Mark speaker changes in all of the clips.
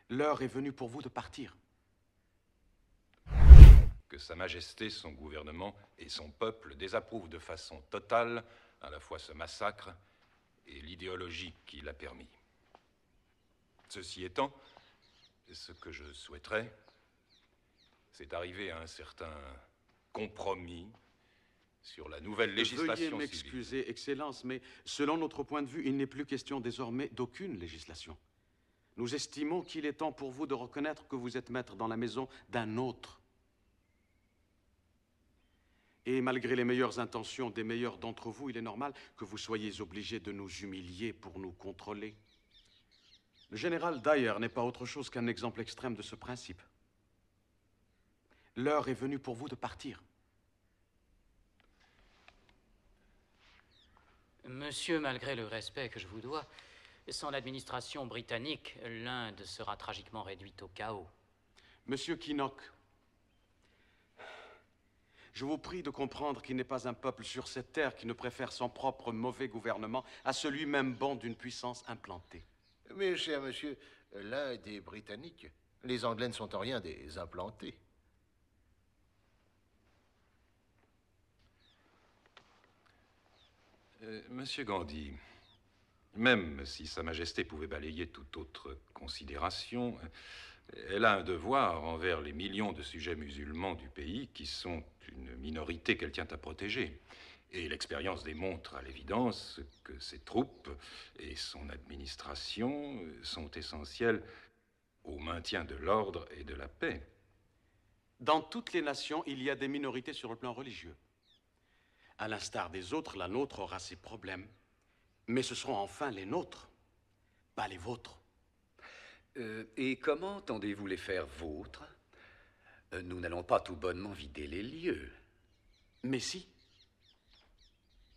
Speaker 1: L'heure est venue pour vous de partir.
Speaker 2: Que Sa Majesté, son gouvernement et son peuple désapprouvent de façon totale à la fois ce massacre et l'idéologie qui l'a permis. Ceci étant, ce que je souhaiterais, c'est arriver à un certain compromis sur la nouvelle législation civile.
Speaker 1: Veuillez m'excuser, Excellence, mais selon notre point de vue, il n'est plus question désormais d'aucune législation. Nous estimons qu'il est temps pour vous de reconnaître que vous êtes maître dans la maison d'un autre. Et malgré les meilleures intentions des meilleurs d'entre vous, il est normal que vous soyez obligés de nous humilier pour nous contrôler. Le général Dyer n'est pas autre chose qu'un exemple extrême de ce principe. L'heure est venue pour vous de partir.
Speaker 3: Monsieur, malgré le respect que je vous dois, sans l'administration britannique, l'Inde sera tragiquement réduite au chaos.
Speaker 1: Monsieur Kinnock, je vous prie de comprendre qu'il n'est pas un peuple sur cette terre qui ne préfère son propre mauvais gouvernement à celui même bon d'une puissance implantée.
Speaker 4: Mais, cher monsieur, l'Inde est britannique. Les Anglais ne sont en rien des implantés.
Speaker 2: Monsieur Gandhi, même si Sa Majesté pouvait balayer toute autre considération, elle a un devoir envers les millions de sujets musulmans du pays qui sont une minorité qu'elle tient à protéger. Et l'expérience démontre à l'évidence que ses troupes et son administration sont essentielles au maintien de l'ordre et de la paix.
Speaker 1: Dans toutes les nations, il y a des minorités sur le plan religieux. À l'instar des autres, la nôtre aura ses problèmes. Mais ce seront enfin les nôtres, pas les vôtres.
Speaker 5: Et comment entendez-vous les faire vôtres? Nous n'allons pas tout bonnement vider les lieux.
Speaker 1: Mais si.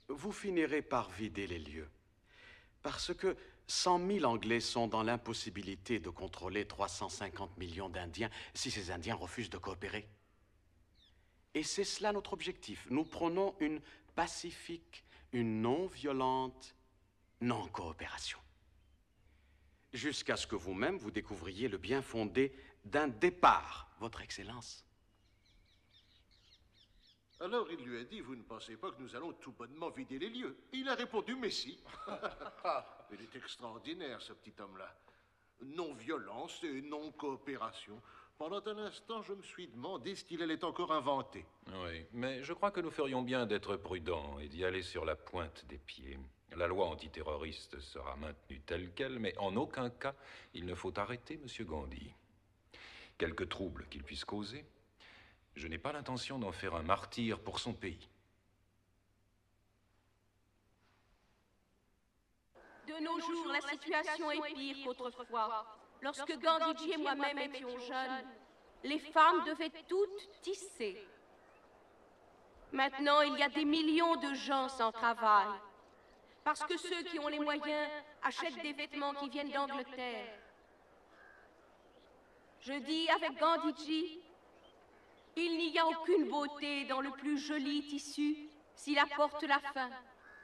Speaker 1: Vous finirez par vider les lieux. Parce que 100 000 Anglais sont dans l'impossibilité de contrôler 350 millions d'Indiens si ces Indiens refusent de coopérer. Et c'est cela notre objectif. Nous prônons une pacifique, une non-violente non-coopération. Jusqu'à ce que vous-même vous découvriez le bien fondé d'un départ, Votre Excellence.
Speaker 4: Alors il lui a dit, vous ne pensez pas que nous allons tout bonnement vider les lieux? Et il a répondu, mais si. Il est extraordinaire, ce petit homme-là. Non-violence et non-coopération. Pendant un instant, je me suis demandé ce qu'il allait encore inventer.
Speaker 2: Oui, mais je crois que nous ferions bien d'être prudents et d'y aller sur la pointe des pieds. La loi antiterroriste sera maintenue telle qu'elle, mais en aucun cas, il ne faut arrêter M. Gandhi. Quelque trouble qu'il puisse causer, je n'ai pas l'intention d'en faire un martyr pour son pays.
Speaker 6: De nos jours, la situation est pire qu'autrefois. Lorsque Gandhiji et moi-même étions jeunes, les femmes devaient toutes tisser. Maintenant, il y a des millions de gens sans travail. Parce que ceux qui ont les moyens achètent des vêtements qui viennent d'Angleterre. Je dis avec Gandhiji, il n'y a aucune beauté dans le plus joli tissu s'il apporte la faim,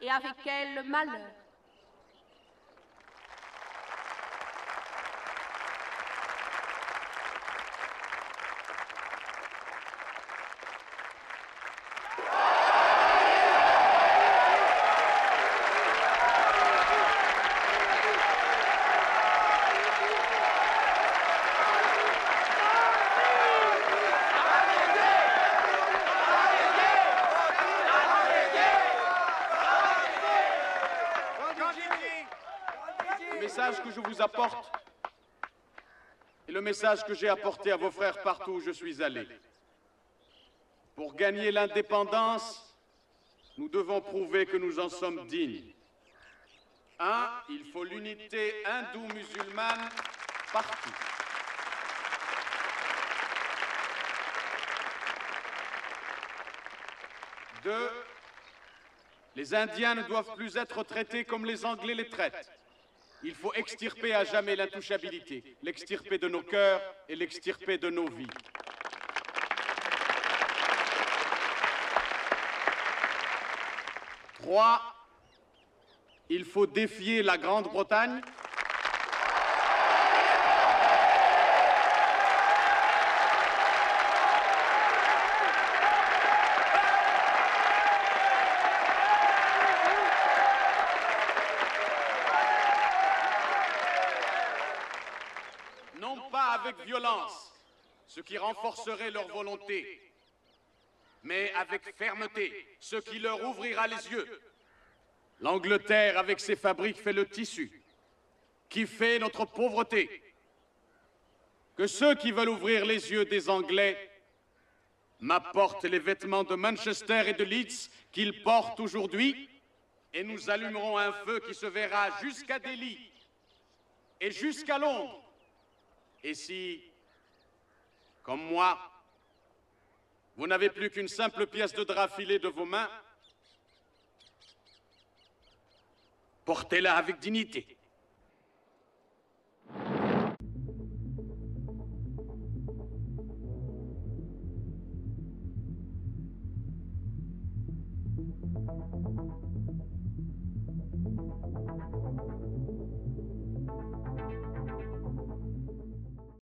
Speaker 6: et avec elle le malheur.
Speaker 1: Que je vous apporte et le message que j'ai apporté à vos frères partout où je suis allé. Pour gagner l'indépendance, nous devons prouver que nous en sommes dignes. 1. Il faut l'unité hindoue-musulmane partout. 2. Les Indiens ne doivent plus être traités comme les Anglais les traitent. Il faut extirper à jamais l'intouchabilité, l'extirper de nos cœurs et l'extirper de nos vies. 3, il faut défier la Grande-Bretagne. non pas avec violence, ce qui renforcerait leur volonté, mais avec fermeté, ce qui leur ouvrira les yeux. L'Angleterre, avec ses fabriques, fait le tissu, qui fait notre pauvreté. Que ceux qui veulent ouvrir les yeux des Anglais m'apportent les vêtements de Manchester et de Leeds qu'ils portent aujourd'hui, et nous allumerons un feu qui se verra jusqu'à Delhi et jusqu'à Londres. Et si, comme moi, vous n'avez plus qu'une simple pièce de drap filée de vos mains, portez-la avec dignité.